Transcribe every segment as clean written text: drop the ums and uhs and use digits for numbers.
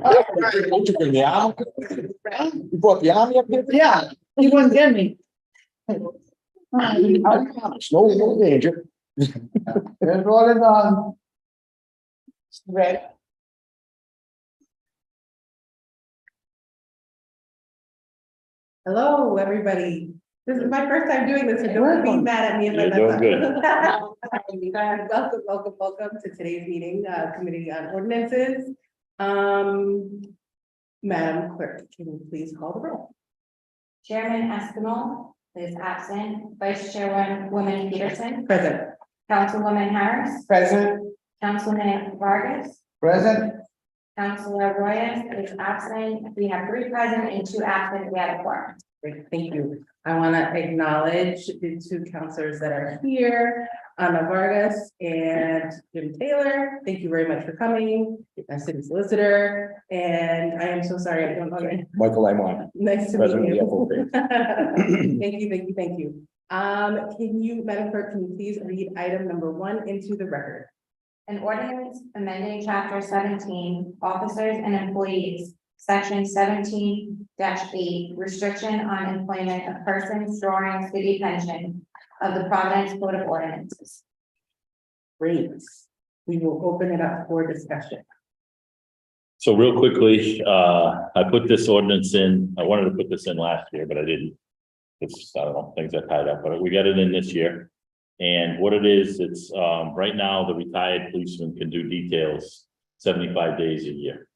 Don't you bring the army? You brought the army up here? Yeah, he wouldn't get me. No danger. There's what is on. Red. Hello, everybody. This is my first time doing this, so don't be mad at me if I You're mess doing up. Welcome to today's meeting, Committee on Ordinances. Madam Clerk, can you please call the roll? Chairman Estimel is absent. Vice Chairwoman Peterson. Present. Councilwoman Harris. Present. Councilman Vargas. Present. Councilor Royas is absent. We have 3 present and 2 absent. We have a quorum. Great, thank you. I want to acknowledge the 2 counselors that are here, Ana Vargas and Jim Taylor. Thank you very much for coming. My city solicitor, and I am so sorry I don't know your name. Michael Amon. Nice to President meet of the you. Thank you. Can you, Madam Clerk, can you please read item number 1 into the record? An ordinance amending chapter 17, officers and employees, section 17-8, restriction on employment of persons drawing city pension of the Providence Code of Ordinances. Great. We will open it up for discussion. So real quickly, I put this ordinance in, I wanted to put this in last year, but I didn't. It's, I don't know, things are tied up, but we got it in this year. And what it is, it's, right now, the retired policeman can do details 75 days a year.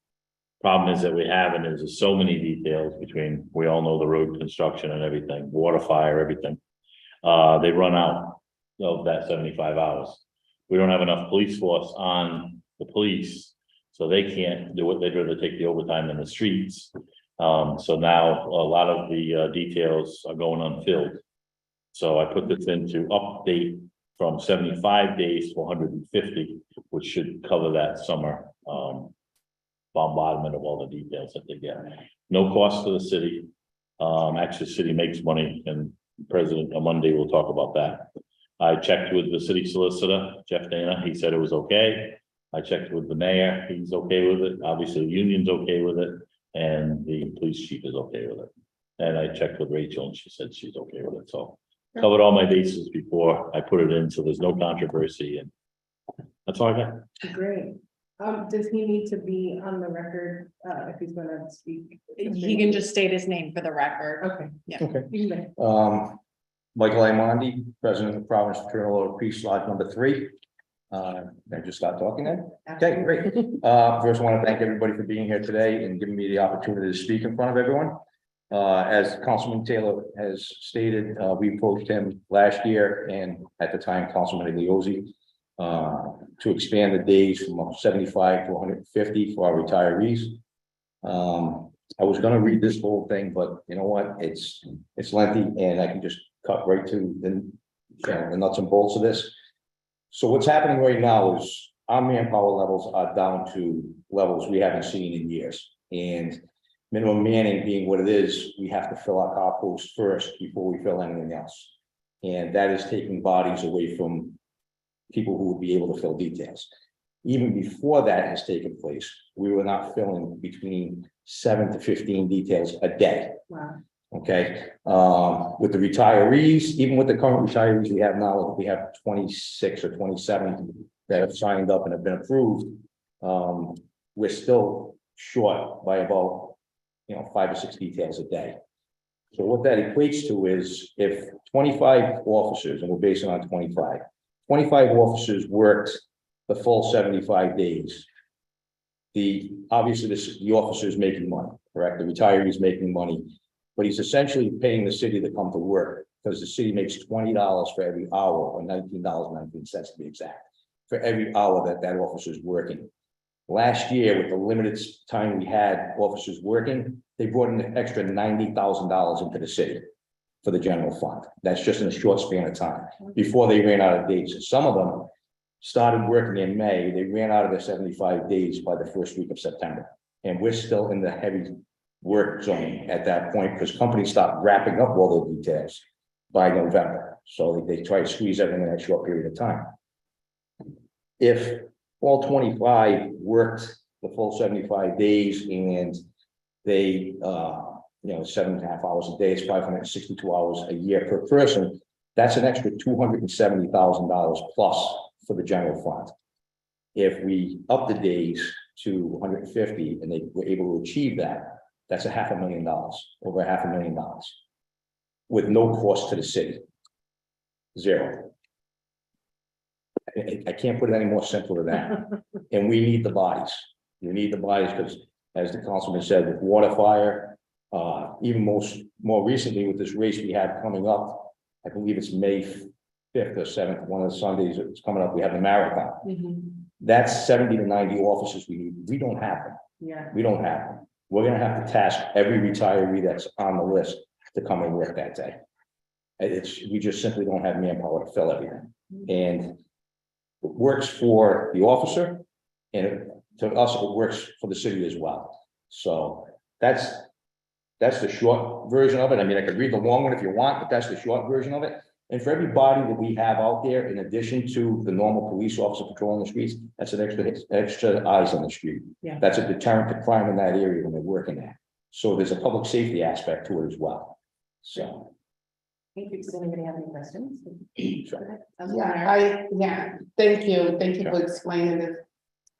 Problem is that we haven't, there's so many details between, we all know the road construction and everything, water, fire, everything. They run out of that 75 hours. We don't have enough police force on the police, so they can't do it. They'd rather take the overtime in the streets. So now a lot of the details are going unfilled. So I put this in to update from 75 days to 150, which should cover that summer bombardment of all the details that they get. No cost to the city. Actually, the city makes money, and President on Monday will talk about that. I checked with the city solicitor, Jeff Dana. He said it was okay. I checked with the mayor. He's okay with it. Obviously, the union's okay with it, and the police chief is okay with it. And I checked with Rachel, and she said she's okay with it. So covered all my bases before I put it in, so there's no controversy, and that's all I got. Great. Does he need to be on the record if he's going to speak? He can just state his name for the record. Okay. Yeah. Okay. You may. Michael Amondi, President of the Providence Fraternal Order of Peace, Lodge number 3. I just start talking then? Okay, great. First, I want to thank everybody for being here today and giving me the opportunity to speak in front of everyone. As Councilman Taylor has stated, we approached him last year, and at the time, Councilman Igliozzi, to expand the days from 75 to 150 for our retirees. I was going to read this whole thing, but you know what? It's lengthy, and I can just cut right to the nuts and bolts of this. So what's happening right now is our manpower levels are down to levels we haven't seen in years, and minimum manning being what it is, we have to fill our car posts first before we fill anything else. And that is taking bodies away from people who would be able to fill details. Even before that has taken place, we were not filling between 7 to 15 details a day. Wow. Okay. With the retirees, even with the current retirees we have now, we have 26 or 27 that have signed up and have been approved. We're still short by about 5 or 6 details a day. So what that equates to is if 25 officers, and we're basing on 25 officers worked the full 75 days, the officer is making money, correct? The retiree is making money, but he's essentially paying the city to come to work, because the city makes $20 for every hour, or $19.19 to be exact, for every hour that officer is working. Last year, with the limited time we had officers working, they brought in an extra $90,000 into the city for the general fund. That's just in a short span of time before they ran out of days. Some of them started working in May. They ran out of their 75 days by the first week of September. And we're still in the heavy work zone at that point, because companies stopped wrapping up all the details by November. So they try to squeeze everything in that short period of time. If all 25 worked the full 75 days, and they, 7.5 hours a day, it's 562 hours a year per person. That's an extra $270,000 plus for the general fund. If we up the days to 150 and they were able to achieve that, that's $500,000, over $500,000, with no cost to the city. Zero. I can't put it any more simple than that. And we need the bodies. We need the bodies because, as the councilman said, with water, fire, even more recently with this race we have coming up, I believe it's May 5th or 7th, one of the Sundays it's coming up, we have the marathon. That's 70 to 90 officers we need. We don't have them. Yeah. We don't have them. We're gonna have to task every retiree that's on the list to come and work that day. We just simply don't have manpower to fill everything. And it works for the officer, and to us, it works for the city as well. So that's the short version of it. I mean, I could read the long one if you want, but that's the short version of it. And for everybody that we have out there, in addition to the normal police officer patrolling the streets, that's an extra eyes on the street. Yeah. That's a deterrent to crime in that area when they're working there. So there's a public safety aspect to it as well. So. Thank you. Does anybody have any questions? Thank you for explaining this.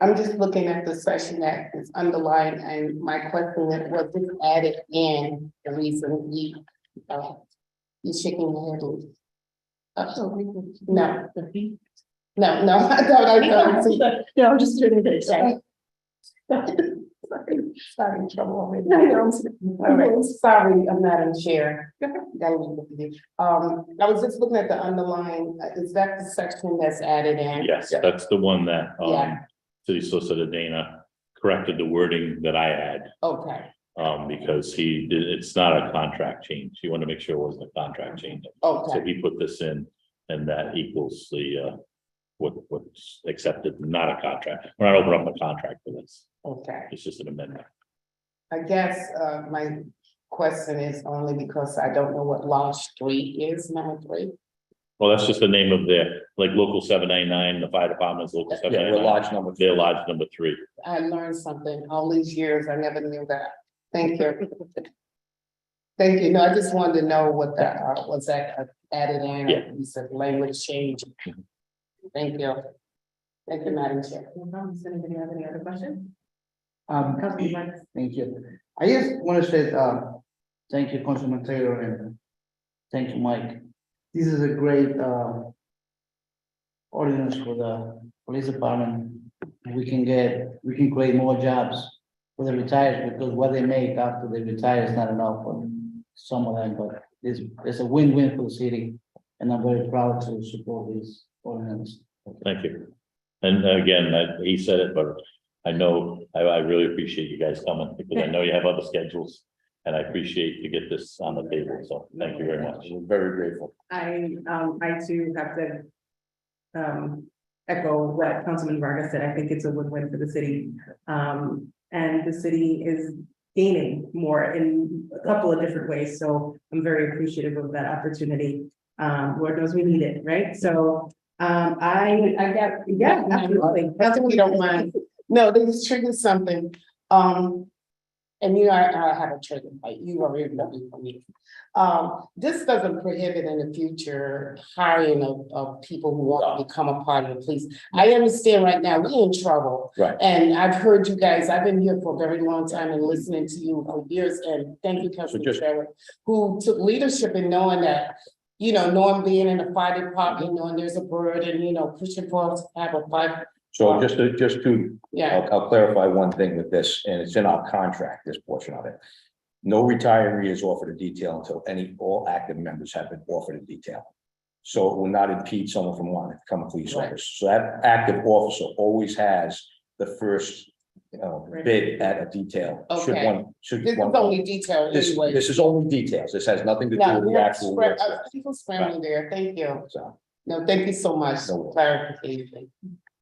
I'm just looking at the section that is underlined, and my question is, was this added in the reason you shaking your head? No. No, I thought I see. No, I'm just doing it. Sorry, in trouble already. All right, sorry, I'm not in chair. I was just looking at the underline, is that the section that's added in? Yes, that's the one that, Yeah. City Solicitor Dana corrected the wording that I had, Okay, because it's not a contract change. He wanted to make sure it wasn't a contract change. So okay, he put this in, and that equals the, what's accepted, not a contract. We're not opening up a contract for this. okay. It's just an amendment. I guess, my question is only because I don't know what Lodge Street is, number 3. Well, that's just the name of their, like, local 799, the fire department's local Yeah, we're 799. lodge number. They're lodge number 3. I learned something all these years, I never knew that. Thank you. Thank you. No, I just wanted to know what that, was that added in, Yeah. you said language change. Thank you. Thank you, Madam Chair. Does anybody have any other questions? Thank you. I just want to say, thank you, Councilman Taylor, and thank you, Mike. This is a great, ordinance for the police department. We can create more jobs for the retired, because what they make after they retire is not enough for some of them, but it's a win-win for the city. And I'm very proud to support this ordinance. Thank you. And again, he said it, but I know, I really appreciate you guys coming, because I know you have other schedules. And I appreciate to get this on the table, so thank you very much. We're very grateful. I too have to echo what Councilman Vargas said. I think it's a win-win for the city. And the city is gaining more in a couple of different ways. So I'm very appreciative of that opportunity. Lord knows we need it, right? So I got, yeah, absolutely. That's if you don't mind. No, they just triggered something. And I have a trigger, like you already know me from me. This doesn't prohibit in the future hiring of people who want to become a part of the police. I understand right now we're in trouble. Right. And I've heard you guys, I've been here for a very long time and listening to you for years, and thank you, Councilman Trevor, who took leadership in knowing that, knowing being in the fire department, knowing there's a bird and, pushing for us to have a fight. So just to, Yeah, I'll clarify one thing with this, and it's in our contract, this portion of it. No retiree is offered a detail until all active members have been offered a detail. So it will not impede someone from wanting to become a police Right. officer. So that active officer always has the first bid at a detail. Should Okay. one, should this is one. only detail This anyway. is only details. This has nothing to do No, with the actual work. people sparing there, thank you. So, No, thank you so much No for worries. clarification.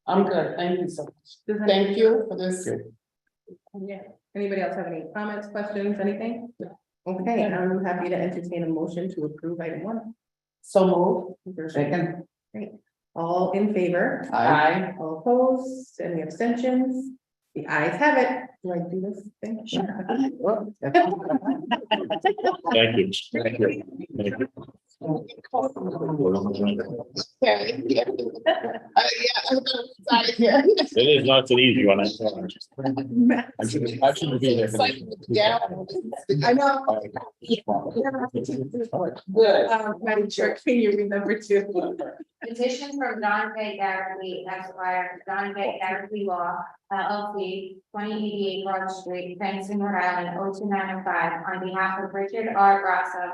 I'm good, thank you so much. Does Thank you for this. Yeah. Anybody else have any comments, questions, anything? Okay, I'm happy to entertain a motion to approve item 1. So move. Second. Great. All in favor? Aye. All opposed? Any abstentions? The ayes have it. Do I do this thing? Sure. Thank you. Thank you. Thank you. Okay, yeah. Sorry, yeah. It is not an easy one. I shouldn't be there. Yeah. I know. Good. Madam Chair, can you read number 2? Petition from John J. Garrity, Esquire, John J. Garrity Law, LLC, 2088 Broad Street, Cranston, Rhode Island, 02905, on behalf of Richard R. Grasso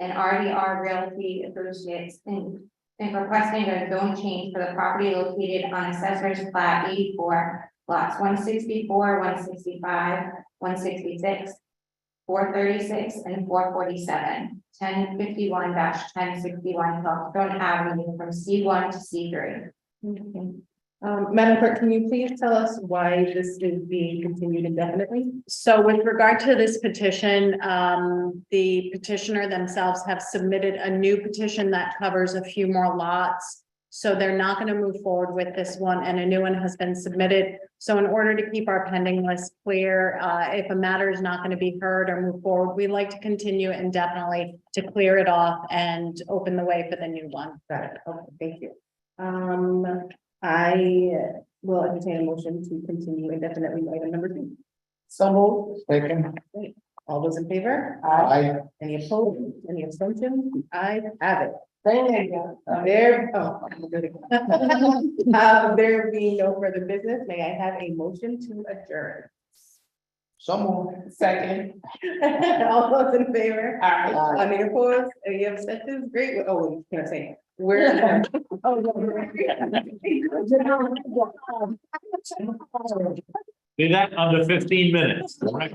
and RDR Realty Associates in requesting a zone change for the property located on Assessor's Plat 84, lots 164, 165, 166, 436, and 447, 1051-1061 Hawthorne Avenue from C1 to C3. Madam Clerk, can you please tell us why this is being continued indefinitely? So with regard to this petition, the petitioner themselves have submitted a new petition that covers a few more lots. So they're not going to move forward with this one, and a new one has been submitted. So in order to keep our pending list clear, if a matter is not going to be heard or move forward, we'd like to continue indefinitely to clear it off and open the way for the new one. Got it. Okay, thank you. I will entertain a motion to continue indefinitely item number 2. So moved. All those in favor? Aye. Any opposed? Any abstentions? I have it. Thank you. There being no further business, may I have a motion to adjourn? So moved. Second. All those in favor? Aye. Any opposed? Any abstentions? Great. Oh, can I say? We're. Do that under 15 minutes. Okay.